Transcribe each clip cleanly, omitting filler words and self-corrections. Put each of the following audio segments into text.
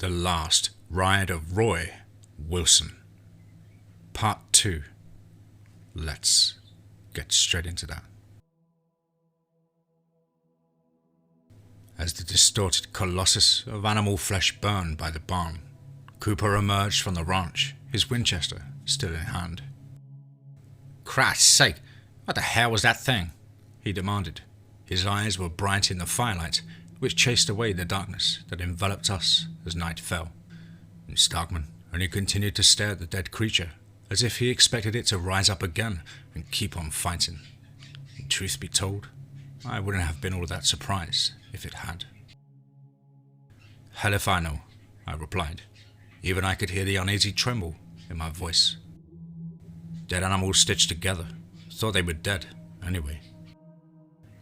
The Last Ride of Roy Wilson. Part 2. Let's get straight into that. As the distorted colossus of animal flesh burned by the barn, Cooper emerged from the ranch, his Winchester still in hand. "Christ's sake, what the hell was that thing?" he demanded. His eyes were bright in the firelight, which chased away the darkness that enveloped us as night fell. And Starkman only continued to stare at the dead creature, as if he expected it to rise up again and keep on fighting. And truth be told, I wouldn't have been all that surprised if it had. "Hell if I know," I replied. Even I could hear the uneasy tremble in my voice. Dead animals stitched together. Thought they were dead, anyway.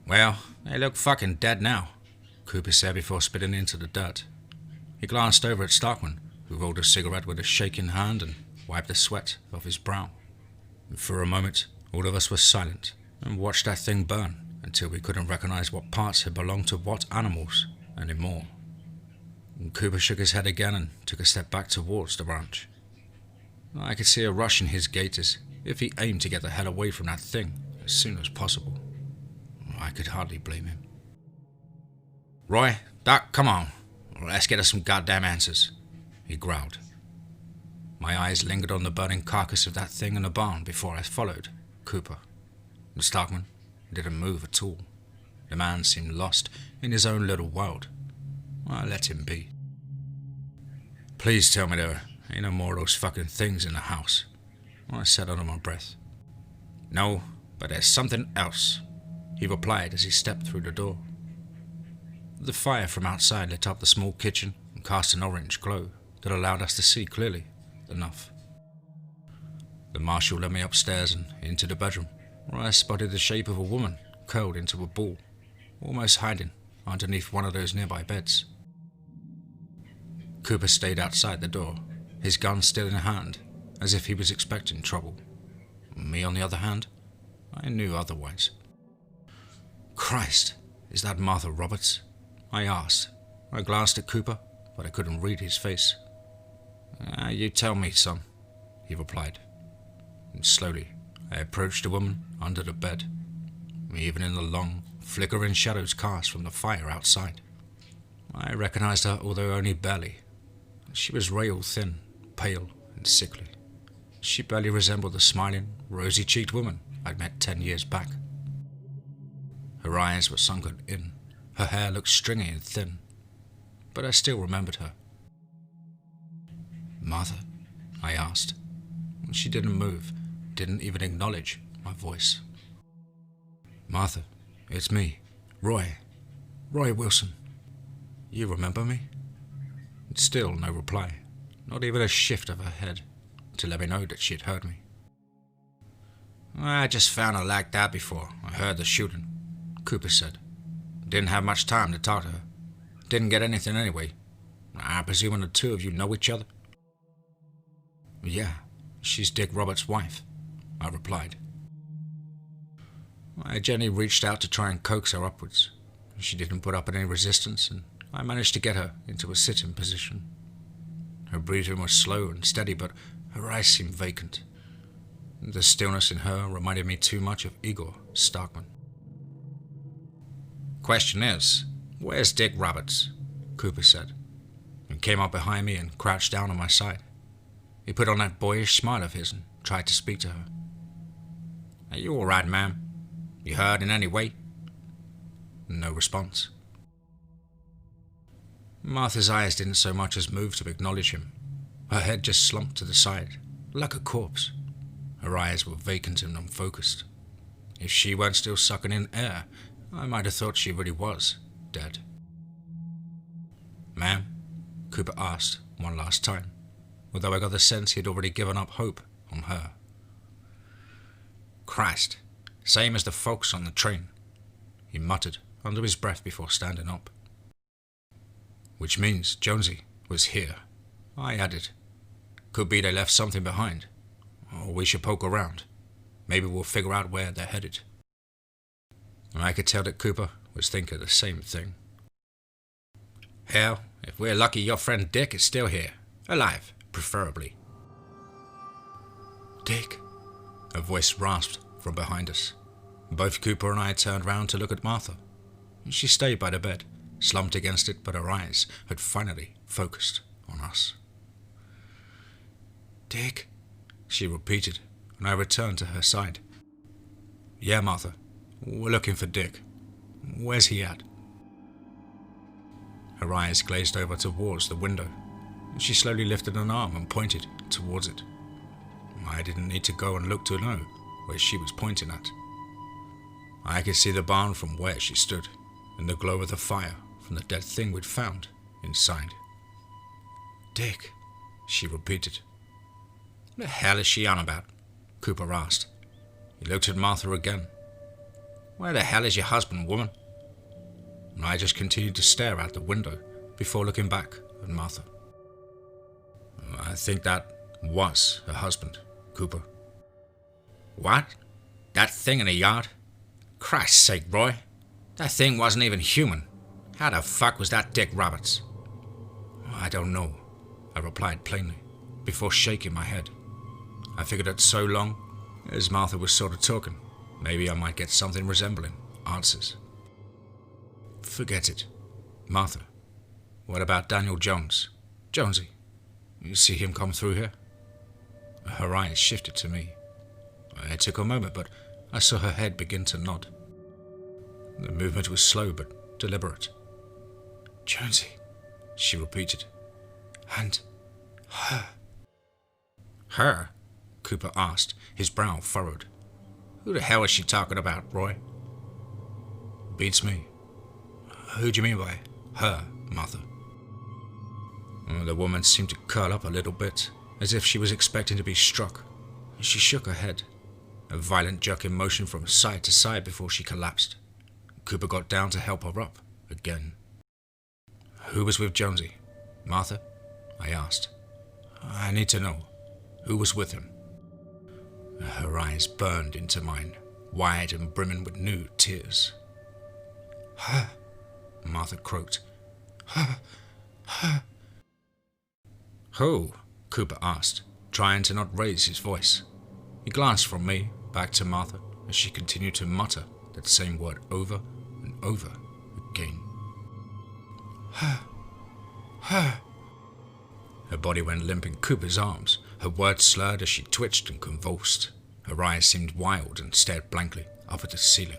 "Well, they look fucking dead now," Cooper said before spitting into the dirt. He glanced over at Starkman, who rolled a cigarette with a shaking hand and wiped the sweat off his brow. And for a moment, all of us were silent and watched that thing burn until we couldn't recognize what parts had belonged to what animals anymore. And Cooper shook his head again and took a step back towards the ranch. I could see a rush in his gait as if he aimed to get the hell away from that thing as soon as possible. I could hardly blame him. "Roy, Doc, come on. Let's get us some goddamn answers," he growled. My eyes lingered on the burning carcass of that thing in the barn before I followed Cooper. And Starkman didn't move at all. The man seemed lost in his own little world. I let him be. "Please tell me there ain't no more of those fucking things in the house," I said under my breath. "No, but there's something else," he replied as he stepped through the door. The fire from outside lit up the small kitchen and cast an orange glow that allowed us to see clearly enough. The marshal led me upstairs and into the bedroom, where I spotted the shape of a woman curled into a ball, almost hiding underneath one of those nearby beds. Cooper stayed outside the door, his gun still in hand, as if he was expecting trouble. Me, on the other hand, I knew otherwise. "Christ, is that Martha Roberts?" I asked. I glanced at Cooper, but I couldn't read his face. "You tell me, son," he replied. And slowly, I approached the woman under the bed, even in the long, flickering shadows cast from the fire outside. I recognized her, although only barely. She was rail thin, pale, and sickly. She barely resembled the smiling, rosy-cheeked woman I'd met 10 years back. Her eyes were sunken in. Her hair looked stringy and thin, but I still remembered her. "Martha?" I asked. She didn't move, didn't even acknowledge my voice. "Martha, it's me, Roy Wilson. You remember me?" Still no reply, not even a shift of her head to let me know that she had heard me. "I just found her like that before I heard the shooting," Cooper said. "Didn't have much time to talk to her. Didn't get anything anyway. I presume the two of you know each other?" "Yeah, she's Dick Roberts' wife," I replied. I gently reached out to try and coax her upwards. She didn't put up any resistance, and I managed to get her into a sitting position. Her breathing was slow and steady, but her eyes seemed vacant. The stillness in her reminded me too much of Igor Starkman. "Question is, where's Dick Roberts?" Cooper said, and came up behind me and crouched down on my side. He put on that boyish smile of his and tried to speak to her. "Are you all right, ma'am? You hurt in any way?" No response. Martha's eyes didn't so much as move to acknowledge him. Her head just slumped to the side, like a corpse. Her eyes were vacant and unfocused. If she weren't still sucking in air, I might have thought she really was dead. "Ma'am?" Cooper asked one last time, although I got the sense he'd already given up hope on her. "Christ, same as the folks on the train," he muttered under his breath before standing up. "Which means Jonesy was here," I added. "Could be they left something behind. Or we should poke around. Maybe we'll figure out where they're headed." I could tell that Cooper was thinking the same thing. Hell, if we're lucky, your friend Dick is still here. Alive, preferably. Dick? A voice rasped from behind us. Both Cooper and I turned round to look at Martha. She stayed by the bed, slumped against it, but her eyes had finally focused on us. Dick? She repeated, and I returned to her side. Yeah, Martha. We're looking for Dick. Where's he at? Her eyes glazed over towards the window. She slowly lifted an arm and pointed towards it. I didn't need to go and look to know where she was pointing at. I could see the barn from where she stood, and the glow of the fire from the dead thing we'd found inside. Dick, she repeated. What the hell is she on about? Cooper asked. He looked at Martha again. Where the hell is your husband, woman? And I just continued to stare out the window before looking back at Martha. I think that was her husband, Cooper. What? That thing in the yard? Christ's sake, Roy. That thing wasn't even human. How the fuck was that Dick Roberts? I don't know, I replied plainly, before shaking my head. I figured that so long as Martha was sort of talking, maybe I might get something resembling answers. Forget it. Martha, what about Daniel Jones? Jonesy, you see him come through here? Her eyes shifted to me. It took a moment, but I saw her head begin to nod. The movement was slow but deliberate. Jonesy, she repeated. And her. Her? Cooper asked, his brow furrowed. Who the hell is she talking about, Roy? Beats me. Who do you mean by her, Martha? The woman seemed to curl up a little bit, as if she was expecting to be struck. She shook her head, a violent jerking motion from side to side before she collapsed. Cooper got down to help her up again. Who was with Jonesy? Martha? I asked. I need to know. Who was with him? Her eyes burned into mine, wide and brimming with new tears. Her, Martha croaked. Her. Who? Cooper asked, trying to not raise his voice. He glanced from me back to Martha as she continued to mutter that same word over and over again. Her. Her body went limp in Cooper's arms. Her words slurred as she twitched and convulsed. Her eyes seemed wild and stared blankly up at the ceiling.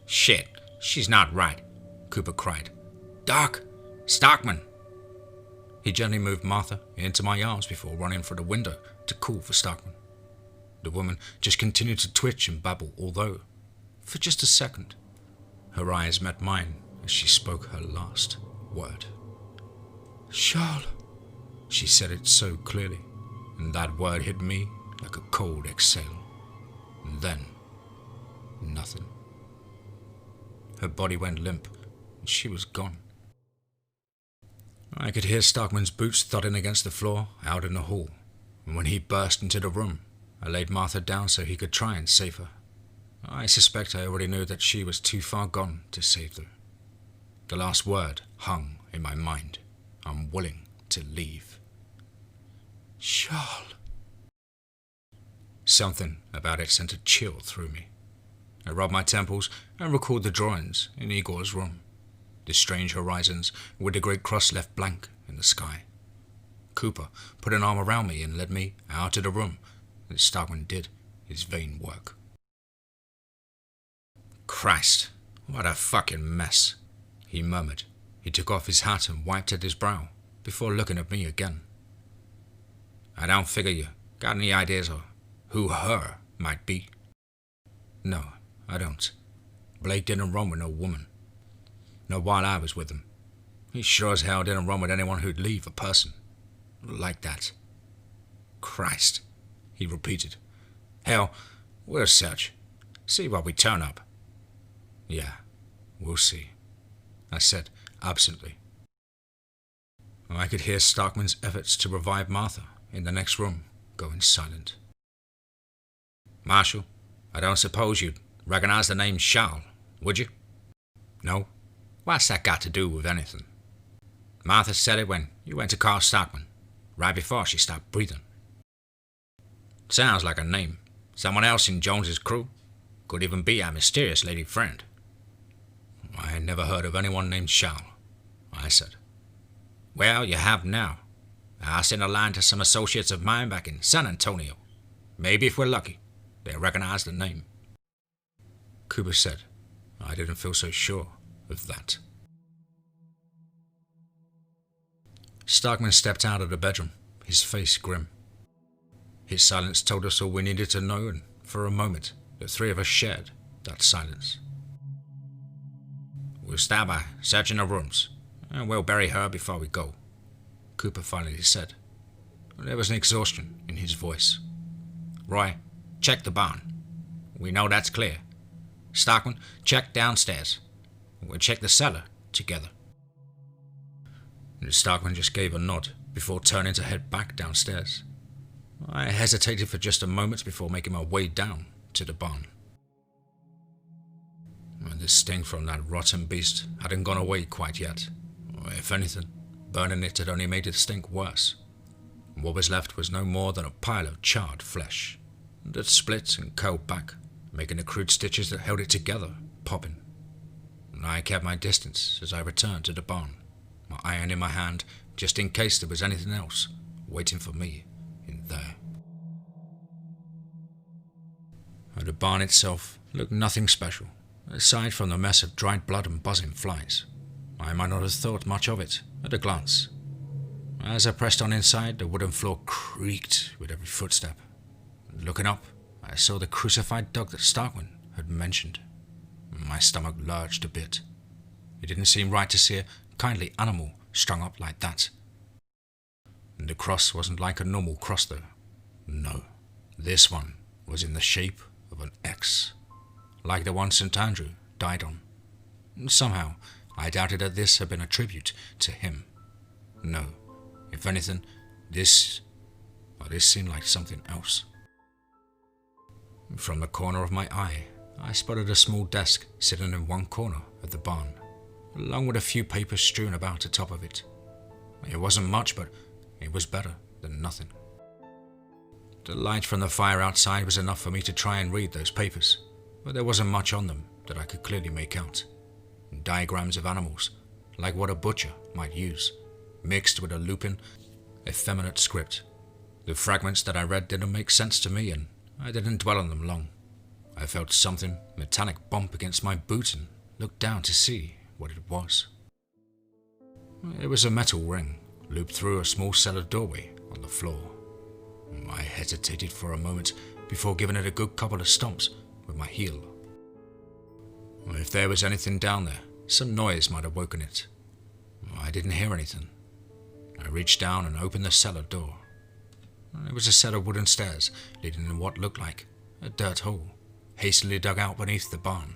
Shit, she's not right, Cooper cried. Doc! Stockman! He gently moved Martha into my arms before running for the window to call for Stockman. The woman just continued to twitch and babble, although, for just a second, her eyes met mine as she spoke her last word. Charles, she said it so clearly, and that word hit me like a cold exhale. And then, nothing. Her body went limp, and she was gone. I could hear Stockman's boots thudding against the floor out in the hall, and when he burst into the room, I laid Martha down so he could try and save her. I suspect I already knew that she was too far gone to save them. The last word hung in my mind. I'm willing to leave. Charles. Something about it sent a chill through me. I rubbed my temples and recalled the drawings in Igor's room. The strange horizons with the great cross left blank in the sky. Cooper put an arm around me and led me out of the room, and Stockman did his vain work. Christ, what a fucking mess, he murmured. He took off his hat and wiped at his brow before looking at me again. I don't figure you got any ideas of who her might be? No, I don't. Blake didn't run with no woman. Not while I was with him. He sure as hell didn't run with anyone who'd leave a person like that. Christ, he repeated. Hell, we'll search. See what we turn up. Yeah, we'll see, I said absently. I could hear Stockman's efforts to revive Martha in the next room going silent. Marshal, I don't suppose you'd recognize the name Charles, would you? No? What's that got to do with anything? Martha said it when you went to call Stockman, right before she stopped breathing. Sounds like a name. Someone else in Jones's crew. Could even be our mysterious lady friend. I had never heard of anyone named Charles, I said. Well, you have now. I'll send a line to some associates of mine back in San Antonio. Maybe if we're lucky, they'll recognize the name. Cooper said I didn't feel so sure of that. Stockman stepped out of the bedroom, his face grim. His silence told us all we needed to know, and for a moment, the three of us shared that silence. We'll start by searching the rooms, and we'll bury her before we go, Cooper finally said. There was an exhaustion in his voice. Roy, check the barn. We know that's clear. Stockman, check downstairs. We'll check the cellar together. Stockman just gave a nod before turning to head back downstairs. I hesitated for just a moment before making my way down to the barn. The sting from that rotten beast hadn't gone away quite yet. If anything, burning it had only made the stink worse. What was left was no more than a pile of charred flesh that split and curled back, making the crude stitches that held it together popping. I kept my distance as I returned to the barn, my iron in my hand just in case there was anything else waiting for me in there. The barn itself looked nothing special, aside from the mess of dried blood and buzzing flies. I might not have thought much of it at a glance. As I pressed on inside, the wooden floor creaked with every footstep. Looking up, I saw the crucified dog that Stockman had mentioned. My stomach lurched a bit. It didn't seem right to see a kindly animal strung up like that. And the cross wasn't like a normal cross though. No, this one was in the shape of an X, like the one St. Andrew died on. Somehow, I doubted that this had been a tribute to him. No, if anything, this seemed like something else. From the corner of my eye, I spotted a small desk sitting in one corner of the barn, along with a few papers strewn about atop of it. It wasn't much, but it was better than nothing. The light from the fire outside was enough for me to try and read those papers, but there wasn't much on them that I could clearly make out. Diagrams of animals, like what a butcher might use, mixed with a lupin, effeminate script. The fragments that I read didn't make sense to me, and I didn't dwell on them long. I felt something metallic bump against my boot and looked down to see what it was. It was a metal ring, looped through a small cellar doorway on the floor. I hesitated for a moment before giving it a good couple of stomps with my heel. If there was anything down there, some noise might have woken it. I didn't hear anything. I reached down and opened the cellar door. There was a set of wooden stairs leading in what looked like a dirt hole, hastily dug out beneath the barn.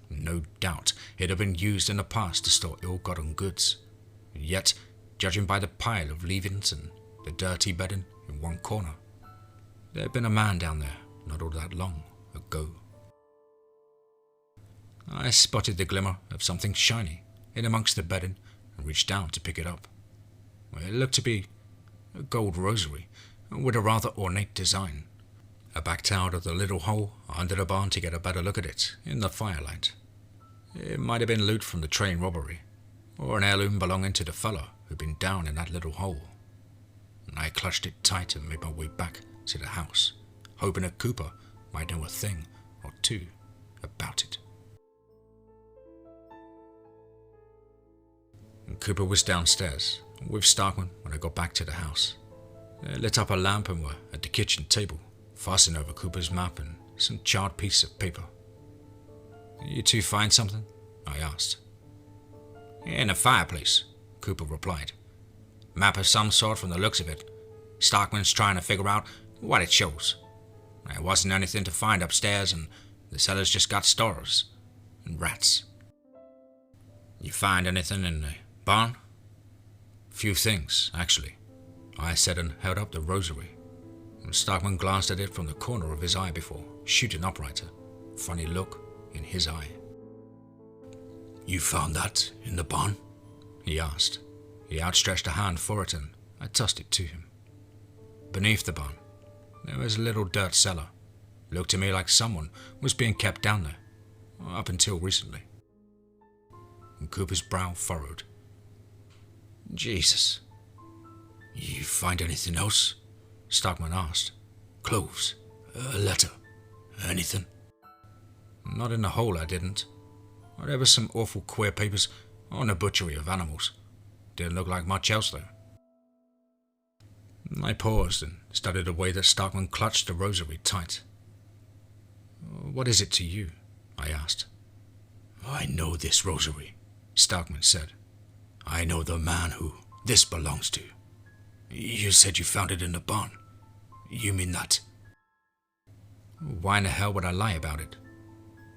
No doubt it had been used in the past to store ill-gotten goods. Yet, judging by the pile of leavings and the dirty bedding in one corner, there had been a man down there not all that long ago. I spotted the glimmer of something shiny in amongst the bedding and reached down to pick it up. It looked to be a gold rosary with a rather ornate design. I backed out of the little hole under the barn to get a better look at it in the firelight. It might have been loot from the train robbery, or an heirloom belonging to the fellow who'd been down in that little hole. I clutched it tight and made my way back to the house, hoping that Cooper might know a thing or two about it. Cooper was downstairs with Stockman when I got back to the house. They lit up a lamp and were at the kitchen table, fussing over Cooper's map and some charred piece of paper. You two find something? I asked. In the fireplace, Cooper replied. Map of some sort from the looks of it. Stockman's trying to figure out what it shows. There wasn't anything to find upstairs, and the cellar's just got stores and rats. You find anything in the barn? Few things, actually, I said and held up the rosary. Stockman glanced at it from the corner of his eye before shooting upright, a funny look in his eye. You found that in the barn? he asked. He outstretched a hand for it and I tossed it to him. Beneath the barn, there was a little dirt cellar. Looked to me like someone was being kept down there, up until recently. And Cooper's brow furrowed. Jesus. You find anything else? Stockman asked. Clothes? A letter? Anything? Not in the hole, I didn't. There was some awful queer papers on a butchery of animals. Didn't look like much else, though. I paused and studied the way that Stockman clutched the rosary tight. What is it to you? I asked. I know this rosary, Stockman said. I know the man who this belongs to. You said you found it in the barn. You mean that? Why in the hell would I lie about it?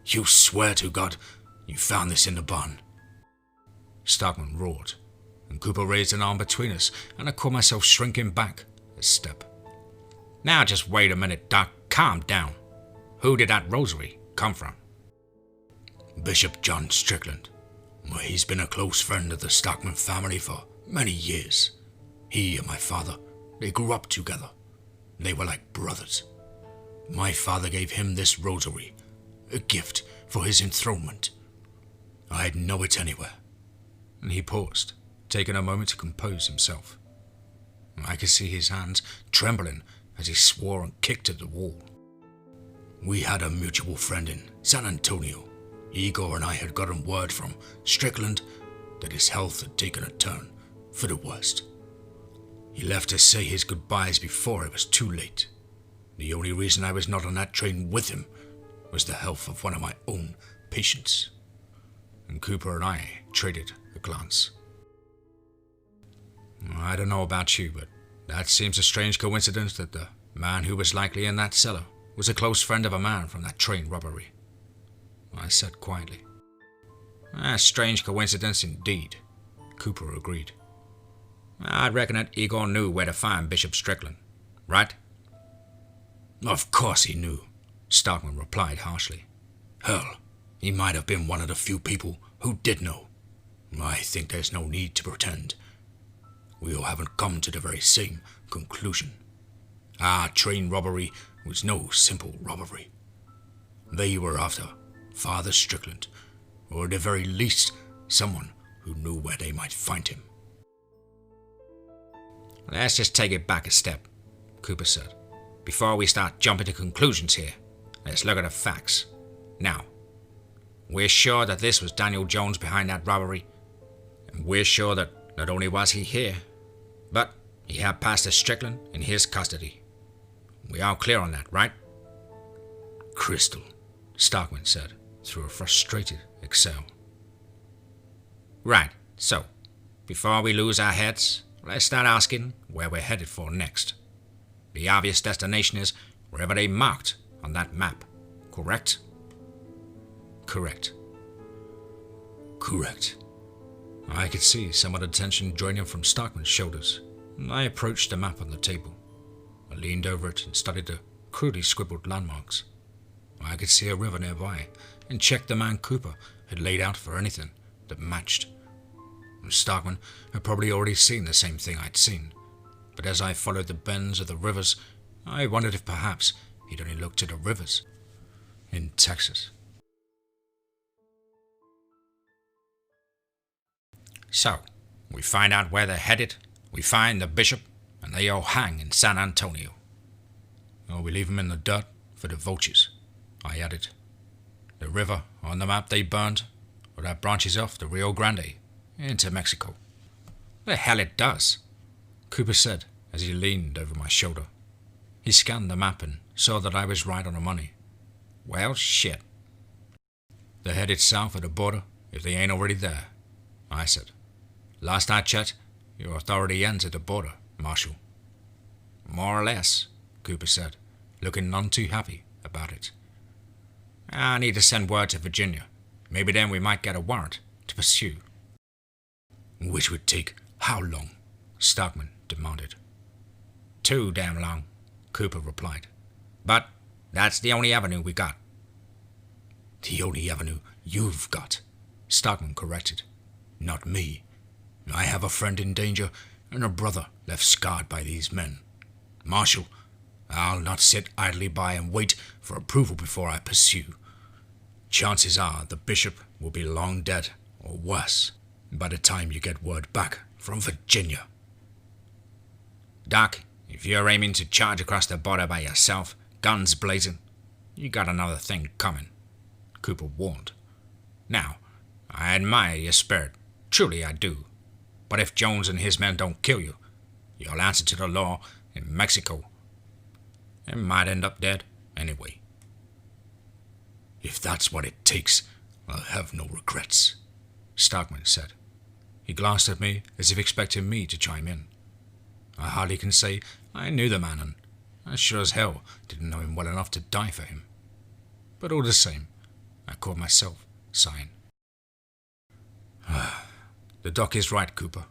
You swear to God you found this in the barn. Stockman roared, and Cooper raised an arm between us, and I caught myself shrinking back a step. Now just wait a minute, Doc. Calm down. Who did that rosary come from? Bishop John Strickland. Well, he's been a close friend of the Stockman family for many years. He and my father, they grew up together. They were like brothers. My father gave him this rosary, a gift for his enthronement. I'd know it anywhere. And he paused, taking a moment to compose himself. I could see his hands trembling as he swore and kicked at the wall. We had a mutual friend in San Antonio. Igor and I had gotten word from Strickland that his health had taken a turn for the worst. He left to say his goodbyes before it was too late. The only reason I was not on that train with him was the health of one of my own patients. And Cooper and I traded a glance. I don't know about you, but that seems a strange coincidence that the man who was likely in that cellar was a close friend of a man from that train robbery, I said quietly. A strange coincidence indeed, Cooper agreed. I reckon that Igor knew where to find Bishop Strickland, right? Of course he knew, Stockman replied harshly. Hell, he might have been one of the few people who did know. I think there's no need to pretend. We all haven't come to the very same conclusion. Our train robbery was no simple robbery. They were after Father Strickland, or at the very least, someone who knew where they might find him. Let's just take it back a step, Cooper said. Before we start jumping to conclusions here, let's look at the facts. Now, we're sure that this was Daniel Jones behind that robbery, and we're sure that not only was he here, but he had Pastor Strickland in his custody. We all clear on that, right? Crystal, Stockman said through a frustrated exhale. Right, so, before we lose our heads, let's start asking where we're headed for next. The obvious destination is wherever they marked on that map, correct? Correct. Correct. I could see some of the tension draining from Stockman's shoulders, and I approached the map on the table. I leaned over it and studied the crudely scribbled landmarks. I could see a river nearby and checked the man Cooper had laid out for anything that matched. Stockman had probably already seen the same thing I'd seen, but as I followed the bends of the rivers, I wondered if perhaps he'd only looked at the rivers in Texas. So, we find out where they're headed, we find the bishop, and they all hang in San Antonio. Or we leave them in the dirt for the vultures, I added. The river on the map they burned, or that branches off the Rio Grande into Mexico. The hell it does, Cooper said as he leaned over my shoulder. He scanned the map and saw that I was right on the money. Well, shit. They're headed south of the border if they ain't already there, I said. Last I checked, your authority ends at the border, Marshal. More or less, Cooper said, looking none too happy about it. I need to send word to Virginia. Maybe then we might get a warrant to pursue. Which would take how long? Stockman demanded. Too damn long, Cooper replied. But that's the only avenue we got. The only avenue you've got, Stockman corrected. Not me. I have a friend in danger and a brother left scarred by these men. Marshal, I'll not sit idly by and wait for approval before I pursue. Chances are the bishop will be long dead, or worse, by the time you get word back from Virginia. Doc, if you're aiming to charge across the border by yourself, guns blazing, you got another thing coming, Cooper warned. Now, I admire your spirit, truly I do. But if Jones and his men don't kill you, you'll answer to the law in Mexico. And might end up dead anyway. If that's what it takes, I'll have no regrets, Stockman said. He glanced at me as if expecting me to chime in. I hardly can say I knew the man, and I sure as hell didn't know him well enough to die for him. But all the same, I caught myself sighing. The doc is right, Cooper.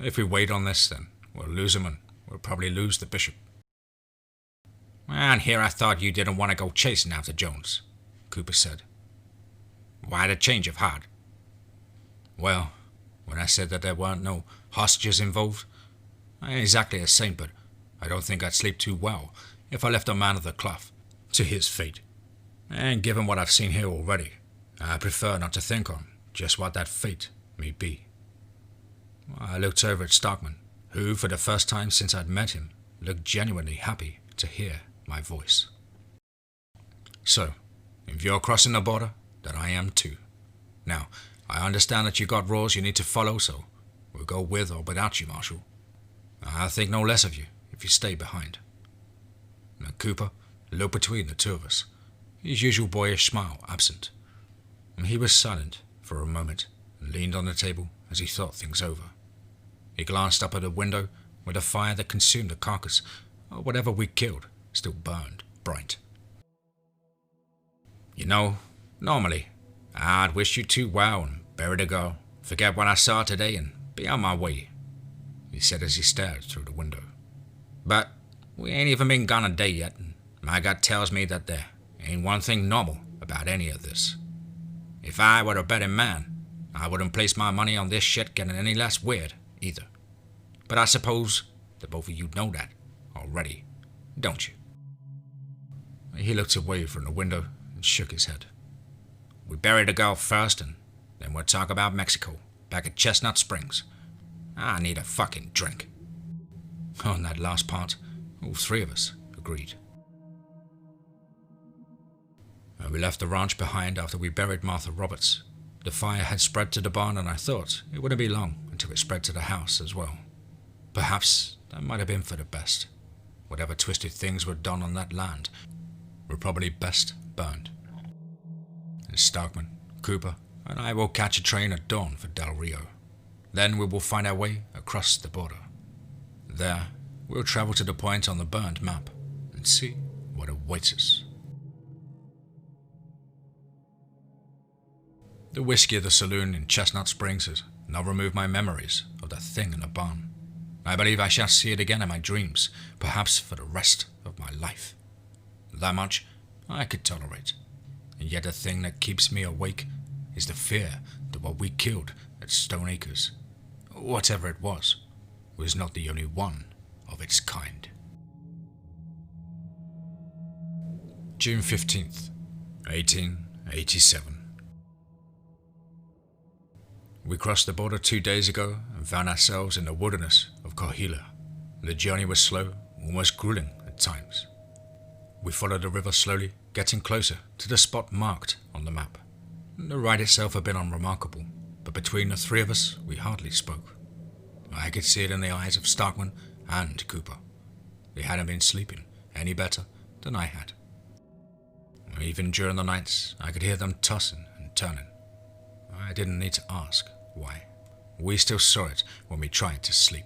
If we wait on this, then we'll lose him and we'll probably lose the bishop. And here I thought you didn't want to go chasing after Jones, Cooper said. Why the change of heart? Well, when I said that there weren't no hostages involved, I ain't exactly a saint, but I don't think I'd sleep too well if I left a man of the cloth to his fate. And given what I've seen here already, I prefer not to think on just what that fate may be. I looked over at Stockman, who, for the first time since I'd met him, looked genuinely happy to hear my voice. So, if you're crossing the border, then I am too. Now, I understand that you got rules you need to follow, so we'll go with or without you, Marshal. I'll think no less of you if you stay behind. Now, Cooper looked between the two of us, his usual boyish smile absent. He was silent for a moment and leaned on the table as he thought things over. He glanced up at the window where the fire that consumed the carcass, or whatever we killed, still burned bright. You know, normally, I'd wish you too well and bury the girl, forget what I saw today and be on my way, he said as he stared through the window. But we ain't even been gone a day yet, and my gut tells me that there ain't one thing normal about any of this. If I were a betting man, I wouldn't place my money on this shit getting any less weird, either. But I suppose that both of you know that already, don't you? He looked away from the window and shook his head. We bury the girl first, and then we'll talk about Mexico, back at Chestnut Springs. I need a fucking drink. On that last part, all three of us agreed. We left the ranch behind after we buried Martha Roberts. The fire had spread to the barn, and I thought it wouldn't be long until it spread to the house as well. Perhaps that might have been for the best. Whatever twisted things were done on that land were probably best burned. And Stockman, Cooper, and I will catch a train at dawn for Del Rio. Then we will find our way across the border. There, we'll travel to the point on the burned map and see what awaits us. The whiskey of the saloon in Chestnut Springs has now removed my memories of that thing in the barn. I believe I shall see it again in my dreams, perhaps for the rest of my life. That much I could tolerate, and yet the thing that keeps me awake is the fear that what we killed at Stone Acres, whatever it was not the only one of its kind. June 15th, 1887. We crossed the border 2 days ago and found ourselves in the wilderness of Coahuila. The journey was slow, almost grueling at times. We followed the river slowly, getting closer to the spot marked on the map. The ride itself had been unremarkable, but between the three of us, we hardly spoke. I could see it in the eyes of Stockman and Cooper. They hadn't been sleeping any better than I had. Even during the nights, I could hear them tossing and turning. I didn't need to ask why. We still saw it when we tried to sleep.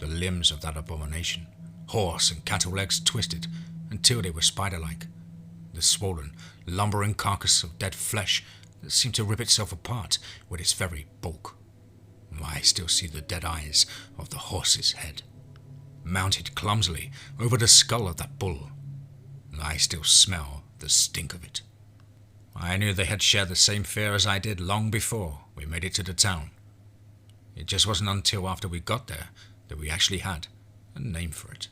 The limbs of that abomination, horse and cattle legs twisted until they were spider-like. The swollen, lumbering carcass of dead flesh that seemed to rip itself apart with its very bulk. I still see the dead eyes of the horse's head, mounted clumsily over the skull of that bull. I still smell the stink of it. I knew they had shared the same fear as I did long before we made it to the town. It just wasn't until after we got there that we actually had a name for it.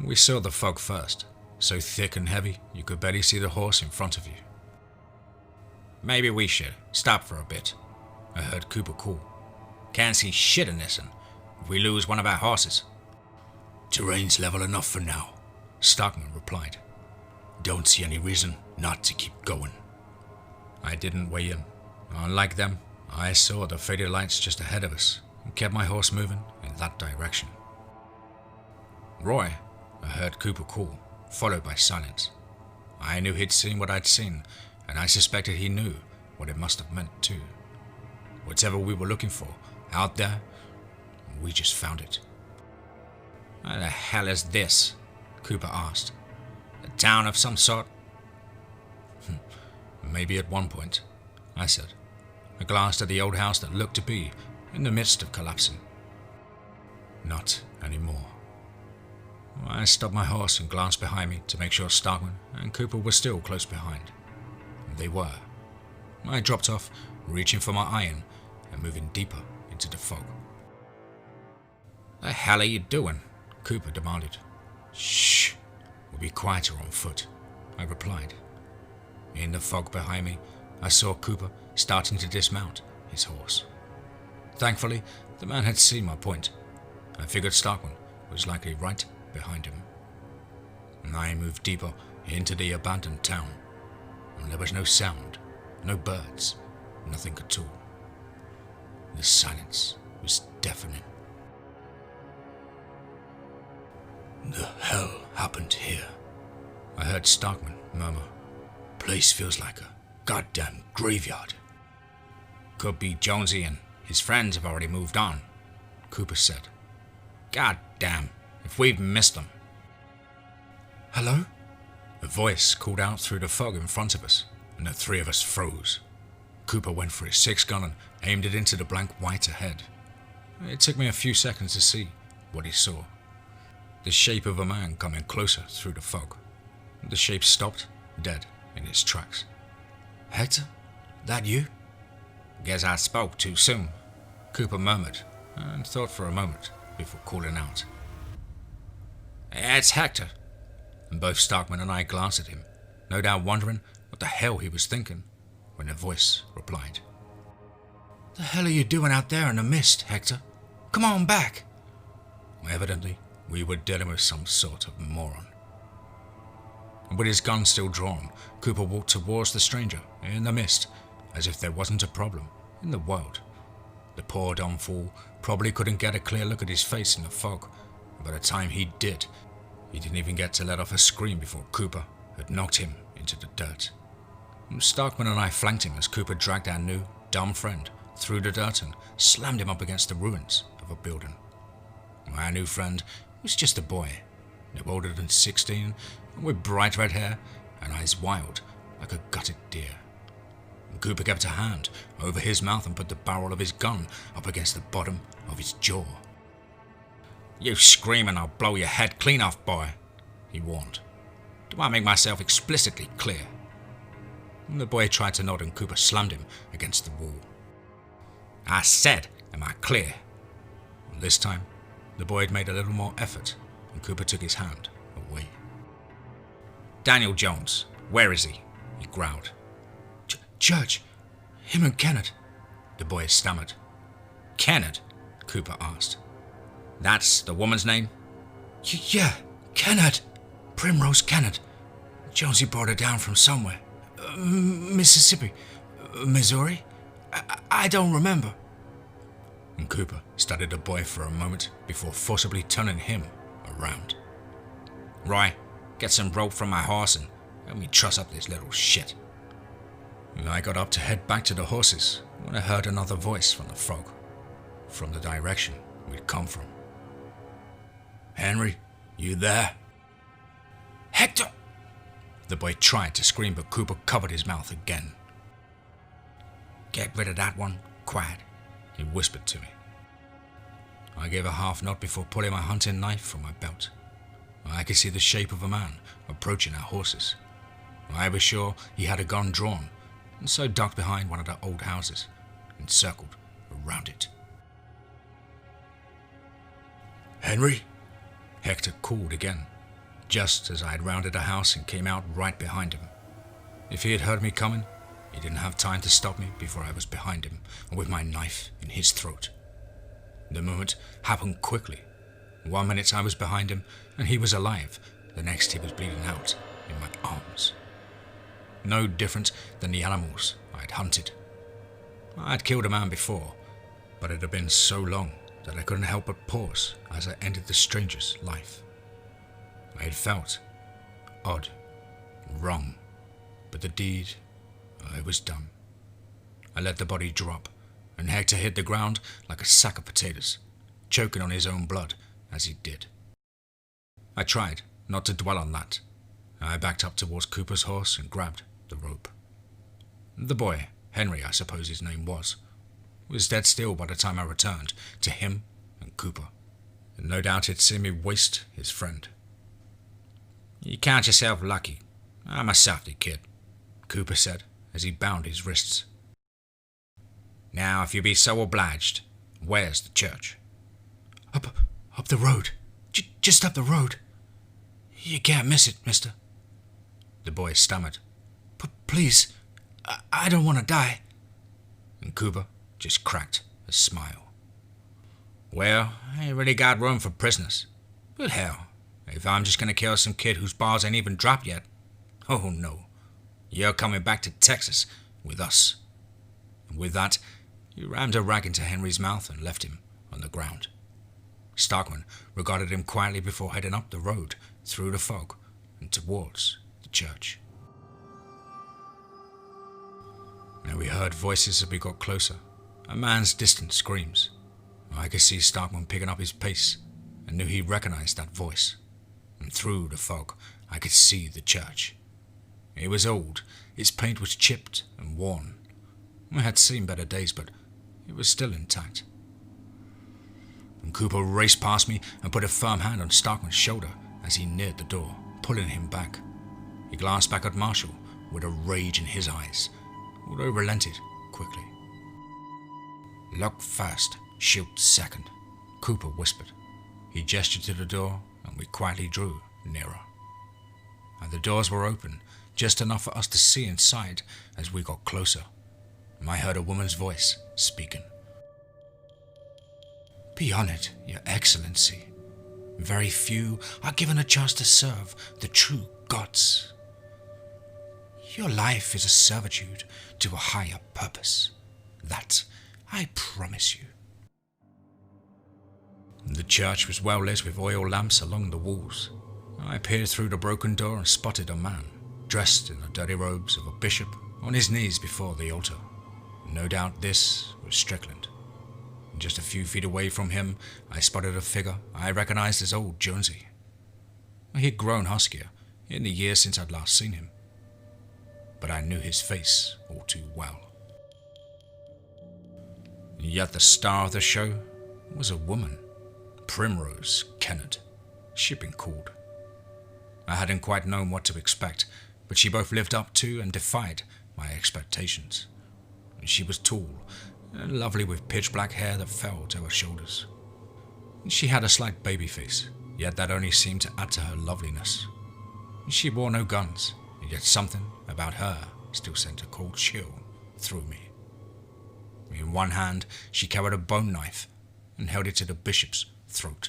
We saw the fog first, so thick and heavy you could barely see the horse in front of you. "Maybe we should stop for a bit," I heard Cooper call. "Can't see shit in this, and if we lose one of our horses." "Terrain's level enough for now," Stockman replied. "Don't see any reason not to keep going." I didn't weigh in. Unlike them, I saw the faded lights just ahead of us and kept my horse moving in that direction. "Roy," I heard Cooper call, followed by silence. I knew he'd seen what I'd seen, and I suspected he knew what it must have meant too. Whatever we were looking for out there, we just found it. "What the hell is this?" Cooper asked. "A town of some sort?" "Maybe at one point," I said. I glanced at the old house that looked to be in the midst of collapsing. Not anymore. I stopped my horse and glanced behind me to make sure Stockman and Cooper were still close behind. They were. I dropped off, reaching for my iron and moving deeper into the fog. "The hell are you doing?" Cooper demanded. "Shh, we'll be quieter on foot," I replied. In the fog behind me, I saw Cooper starting to dismount his horse. Thankfully, the man had seen my point. I figured Stockman was likely right behind him. I moved deeper into the abandoned town, and there was no sound, no birds, nothing at all. The silence was deafening. "The hell happened here?" I heard Stockman murmur. "Place feels like a goddamn graveyard." "Could be Jonesy and his friends have already moved on," Cooper said. "God damn, if we've missed them." "Hello?" A voice called out through the fog in front of us, and the three of us froze. Cooper went for his 6-gun and aimed it into the blank white ahead. It took me a few seconds to see what he saw. The shape of a man coming closer through the fog. The shape stopped, dead in its tracks. "Hector? That you?" "Guess I spoke too soon," Cooper murmured, and thought for a moment before calling out. "It's Hector." And both Stockman and I glanced at him, no doubt wondering what the hell he was thinking, when the voice replied. "The hell are you doing out there in the mist, Hector? Come on back." Evidently, we were dealing with some sort of moron. With his gun still drawn, Cooper walked towards the stranger in the mist, as if there wasn't a problem in the world. The poor dumb fool probably couldn't get a clear look at his face in the fog, and by the time he did, he didn't even get to let off a scream before Cooper had knocked him into the dirt. Stockman and I flanked him as Cooper dragged our new, dumb friend through the dirt and slammed him up against the ruins of a building. Our new friend was just a boy, no older than 16, with bright red hair and eyes wild like a gutted deer. Cooper kept a hand over his mouth and put the barrel of his gun up against the bottom of his jaw. "You scream and I'll blow your head clean off, boy," he warned. "Do I make myself explicitly clear?" The boy tried to nod and Cooper slammed him against the wall. "I said, am I clear?" This time, the boy had made a little more effort and Cooper took his hand away. "Daniel Jones, where is he?" he growled. Judge, him and Kenneth," the boy stammered. "Kenneth?" Cooper asked. "That's the woman's name?" Yeah, Kenneth. Primrose Kenneth. Jonesy brought her down from somewhere. Mississippi. Missouri? I don't remember." And Cooper studied the boy for a moment before forcibly turning him around. "Roy, get some rope from my horse and help me truss up this little shit." I got up to head back to the horses when I heard another voice from the fog, from the direction we'd come from. "Henry, you there?" "Hector!" The boy tried to scream, but Cooper covered his mouth again. "Get rid of that one, quiet," he whispered to me. I gave a half nod before pulling my hunting knife from my belt. I could see the shape of a man approaching our horses. I was sure he had a gun drawn, and so ducked behind one of the old houses and circled around it. "Henry?" Hector called again, just as I had rounded a house and came out right behind him. If he had heard me coming, he didn't have time to stop me before I was behind him and with my knife in his throat. The movement happened quickly. 1 minute I was behind him and he was alive. The next he was bleeding out in my arms. No different than the animals I had hunted. I had killed a man before, but it had been so long that I couldn't help but pause as I entered the stranger's life. I had felt odd, wrong, but the deed, it was done. I let the body drop, and Hector hit the ground like a sack of potatoes, choking on his own blood as he did. I tried not to dwell on that. I backed up towards Cooper's horse and grabbed the rope. The boy, Henry I suppose his name was dead still by the time I returned to him and Cooper, and no doubt he'd seen me waste his friend. "You count yourself lucky. I'm a softy kid," Cooper said as he bound his wrists. "Now, if you be so obliged, where's the church?" Up the road. Just up the road. You can't miss it, mister," the boy stammered. "But please, I don't want to die." And Cooper just cracked a smile. "Well, I ain't really got room for prisoners. But hell, if I'm just going to kill some kid whose bars ain't even dropped yet, oh no, you're coming back to Texas with us." And with that, he rammed a rag into Henry's mouth and left him on the ground. Starkman regarded him quietly before heading up the road through the fog and towards the church. Now we heard voices as we got closer, a man's distant screams. I could see Starkman picking up his pace and knew he recognized that voice. And through the fog, I could see the church. It was old, its paint was chipped and worn. I had seen better days, but it was still intact. And Cooper raced past me and put a firm hand on Starkman's shoulder as he neared the door, pulling him back. He glanced back at Marshal with a rage in his eyes, although relented quickly. "Lock first, shoot second," Cooper whispered. He gestured to the door and we quietly drew nearer. And the doors were open, just enough for us to see inside as we got closer. I heard a woman's voice speaking. "Be honored, Your Excellency. Very few are given a chance to serve the true gods. Your life is a servitude to a higher purpose. That I promise you." The church was well lit with oil lamps along the walls. I peered through the broken door and spotted a man, dressed in the dirty robes of a bishop, on his knees before the altar. No doubt this was Strickland. Just a few feet away from him, I spotted a figure I recognized as old Jonesy. He'd grown huskier in the years since I'd last seen him, but I knew his face all too well. Yet the star of the show was a woman, Primrose Kennard. She'd been called. I hadn't quite known what to expect, but she both lived up to and defied my expectations. She was tall and lovely with pitch black hair that fell to her shoulders. She had a slight baby face, yet that only seemed to add to her loveliness. She wore no guns, yet something about her still sent a cold chill through me. In one hand, she carried a bone knife and held it to the bishop's throat.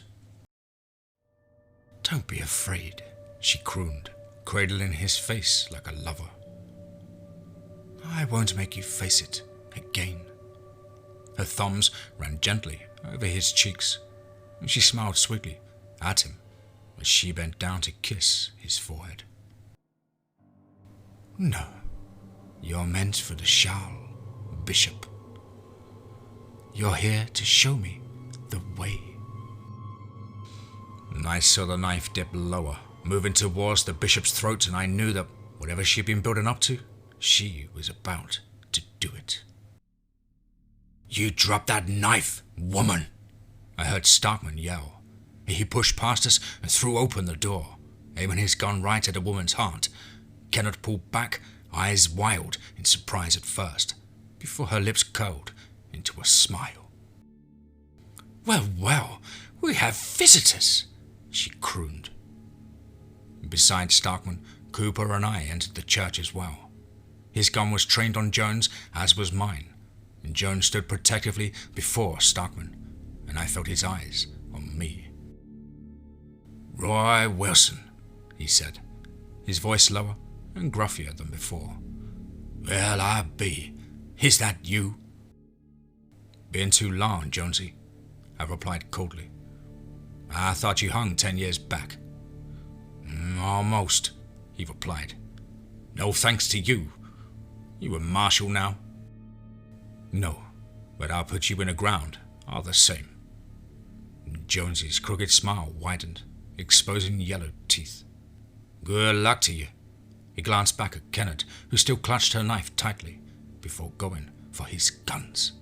"Don't be afraid," she crooned, cradling his face like a lover. "I won't make you face it again." Her thumbs ran gently over his cheeks, and she smiled sweetly at him as she bent down to kiss his forehead. "No, you're meant for the Shal, Bishop. You're here to show me the way." And I saw the knife dip lower, moving towards the bishop's throat, and I knew that whatever she'd been building up to, she was about to do it. "You drop that knife, woman!" I heard Starkman yell. He pushed past us and threw open the door, aiming his gun right at the woman's heart. Kennard pulled back, eyes wild in surprise at first, before her lips curled into a smile. "Well, well, we have visitors," she crooned. Besides Starkman, Cooper and I entered the church as well. His gun was trained on Jones, as was mine, and Jones stood protectively before Starkman, and I felt his eyes on me. "Roy Wilson," he said, his voice lower and gruffier than before. "Well, I be. Is that you?" "Been too long, Jonesy," I replied coldly. "I thought you hung 10 years back." "Almost," he replied. "No thanks to you. You a marshal now?" "No, but I'll put you in the ground, all the same." Jonesy's crooked smile widened, exposing yellow teeth. "Good luck to you." He glanced back at Kenneth, who still clutched her knife tightly, before going for his guns.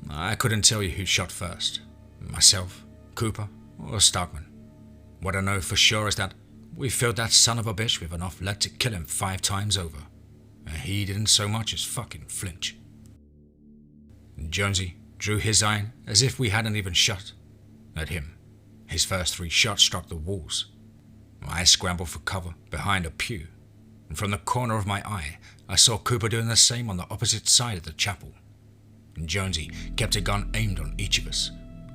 I couldn't tell you who shot first, myself, Cooper, or Starkman. What I know for sure is that we filled that son of a bitch with enough lead to kill him 5 times over, and he didn't so much as fucking flinch. Jonesy drew his iron as if we hadn't even shot at him. His first 3 shots struck the walls. I scrambled for cover behind a pew, and from the corner of my eye, I saw Cooper doing the same on the opposite side of the chapel. Jonesy kept a gun aimed on each of us,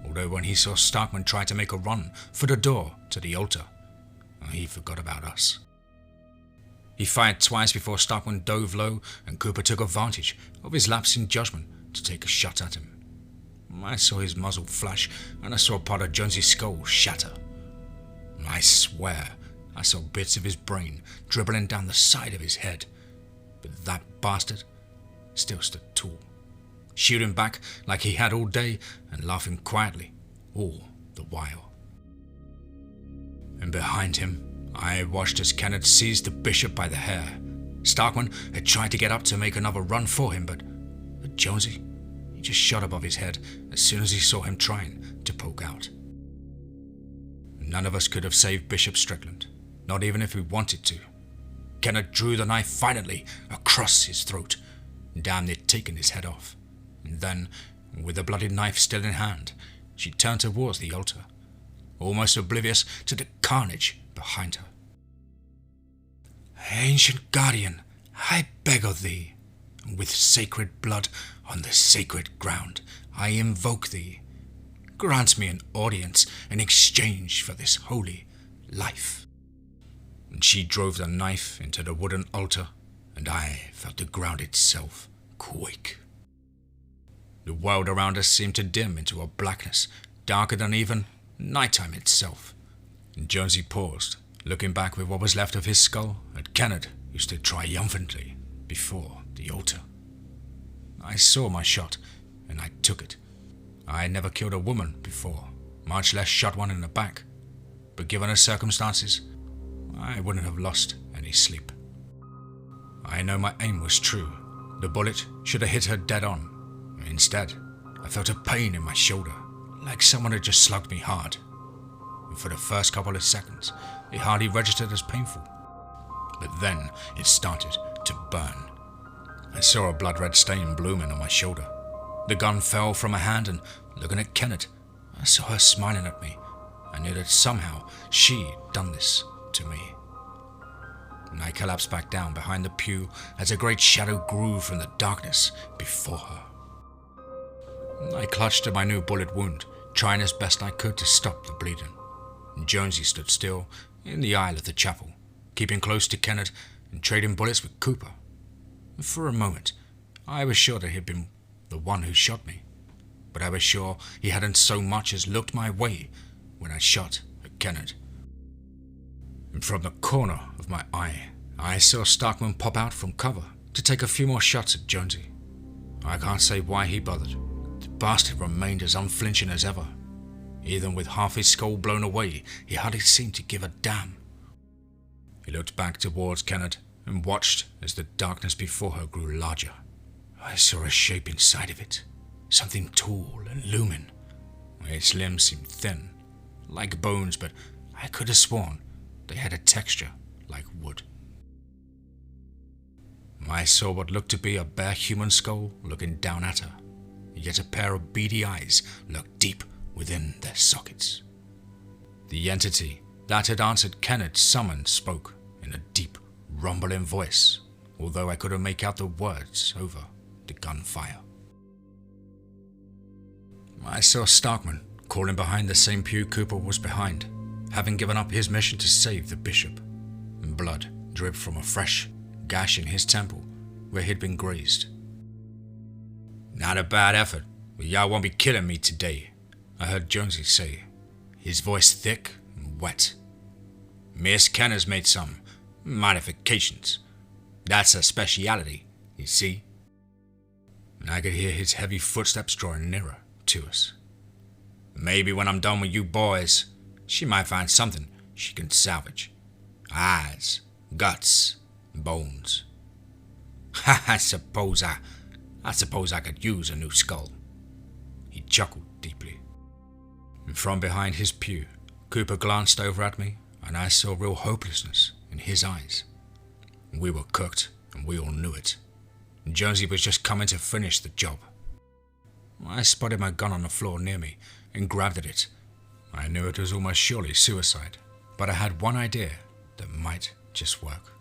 although when he saw Starkman try to make a run for the door to the altar, he forgot about us. He fired twice before Starkman dove low, and Cooper took advantage of his lapse in judgment to take a shot at him. I saw his muzzle flash, and I saw part of Jonesy's skull shatter. I swear I saw bits of his brain dribbling down the side of his head, but that bastard still stood tall, shooting back like he had all day and laughing quietly all the while. And behind him, I watched as Kenneth seized the bishop by the hair. Starkman had tried to get up to make another run for him, but Jonesy, he just shot above his head as soon as he saw him trying to poke out. None of us could have saved Bishop Strickland, not even if we wanted to. Kenneth drew the knife violently across his throat, damn near taking his head off. And then, with the bloody knife still in hand, she turned towards the altar, almost oblivious to the carnage behind her. "Ancient guardian, I beg of thee, with sacred blood on the sacred ground, I invoke thee. Grant me an audience in exchange for this holy life." And she drove the knife into the wooden altar, and I felt the ground itself quake. The world around us seemed to dim into a blackness darker than even nighttime itself. And Jonesy paused, looking back with what was left of his skull at Kenneth, who stood triumphantly before the altar. I saw my shot, and I took it. I had never killed a woman before, much less shot one in the back, but given the circumstances, I wouldn't have lost any sleep. I know my aim was true. The bullet should have hit her dead on. Instead, I felt a pain in my shoulder, like someone had just slugged me hard. And for the first couple of seconds, it hardly registered as painful. But then it started to burn. I saw a blood-red stain blooming on my shoulder. The gun fell from my hand, and looking at Kenneth, I saw her smiling at me. I knew that somehow she'd done this to me. And I collapsed back down behind the pew as a great shadow grew from the darkness before her. I clutched at my new bullet wound, trying as best I could to stop the bleeding. And Jonesy stood still in the aisle of the chapel, keeping close to Kenneth and trading bullets with Cooper. For a moment, I was sure that he'd been the one who shot me, but I was sure he hadn't so much as looked my way when I shot at Kenneth. And from the corner of my eye, I saw Starkman pop out from cover to take a few more shots at Jonesy. I can't say why he bothered. The bastard remained as unflinching as ever. Even with half his skull blown away, he hardly seemed to give a damn. He looked back towards Kenneth and watched as the darkness before her grew larger. I saw a shape inside of it, something tall and looming. Its limbs seemed thin, like bones, but I could have sworn they had a texture like wood. I saw what looked to be a bare human skull looking down at her, yet a pair of beady eyes looked deep within their sockets. The entity that had answered Kenneth's summons spoke in a deep, rumbling voice, although I couldn't make out the words over the gunfire. I saw Starkman crawling behind the same pew Cooper was behind, having given up his mission to save the bishop. Blood dripped from a fresh gash in his temple where he'd been grazed. "Not a bad effort, but y'all won't be killing me today," I heard Jonesy say, his voice thick and wet. "Miss Kenner's made some modifications. That's her speciality, you see." And I could hear his heavy footsteps drawing nearer to us. "Maybe when I'm done with you boys, she might find something she can salvage. Eyes, guts, bones. I suppose I could use a new skull." He chuckled deeply. And from behind his pew, Cooper glanced over at me, and I saw real hopelessness in his eyes. We were cooked, and we all knew it. Jonesy was just coming to finish the job. I spotted my gun on the floor near me and grabbed at it. I knew it was almost surely suicide, but I had one idea that might just work.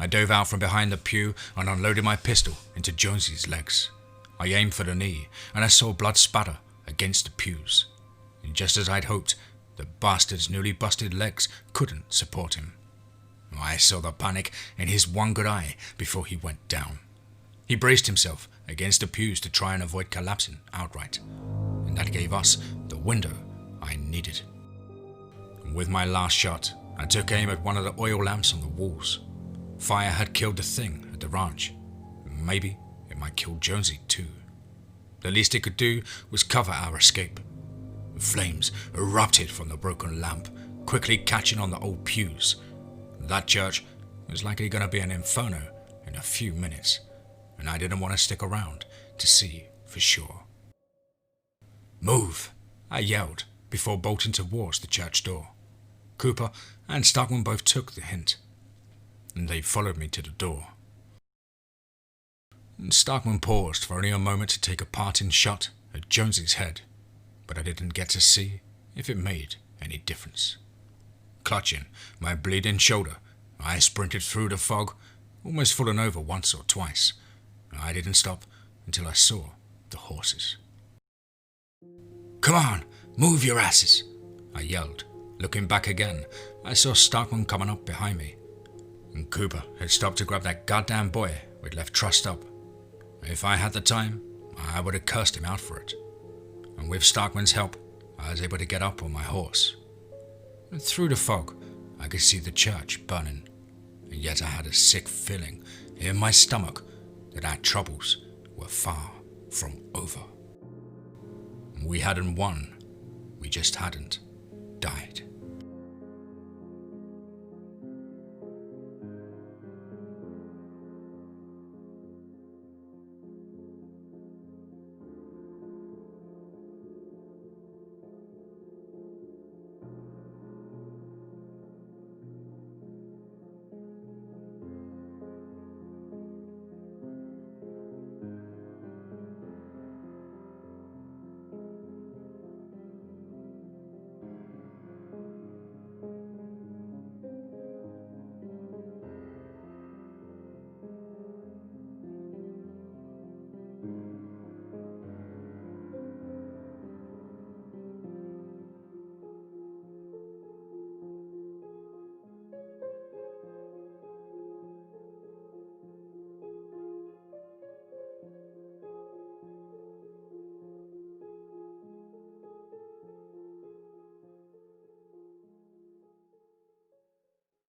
I dove out from behind the pew and unloaded my pistol into Jonesy's legs. I aimed for the knee, and I saw blood spatter against the pews. And just as I'd hoped, the bastard's newly busted legs couldn't support him. I saw the panic in his one good eye before he went down. He braced himself against the pews to try and avoid collapsing outright, and that gave us the window I needed. With my last shot, I took aim at one of the oil lamps on the walls. Fire had killed the thing at the ranch. Maybe it might kill Jonesy too. The least it could do was cover our escape. Flames erupted from the broken lamp, quickly catching on the old pews. That church was likely going to be an inferno in a few minutes, and I didn't want to stick around to see for sure. "Move!" I yelled before bolting towards the church door. Cooper and Starkman both took the hint, and they followed me to the door. Starkman paused for only a moment to take a parting shot at Jonesy's head, but I didn't get to see if it made any difference. Clutching my bleeding shoulder, I sprinted through the fog, almost falling over once or twice. I didn't stop until I saw the horses. "Come on, move your asses!" I yelled. Looking back again, I saw Starkman coming up behind me, and Cooper had stopped to grab that goddamn boy we'd left trussed up. If I had the time, I would have cursed him out for it. And with Starkman's help, I was able to get up on my horse. And through the fog, I could see the church burning, and yet I had a sick feeling in my stomach that our troubles were far from over. We hadn't won, we just hadn't died.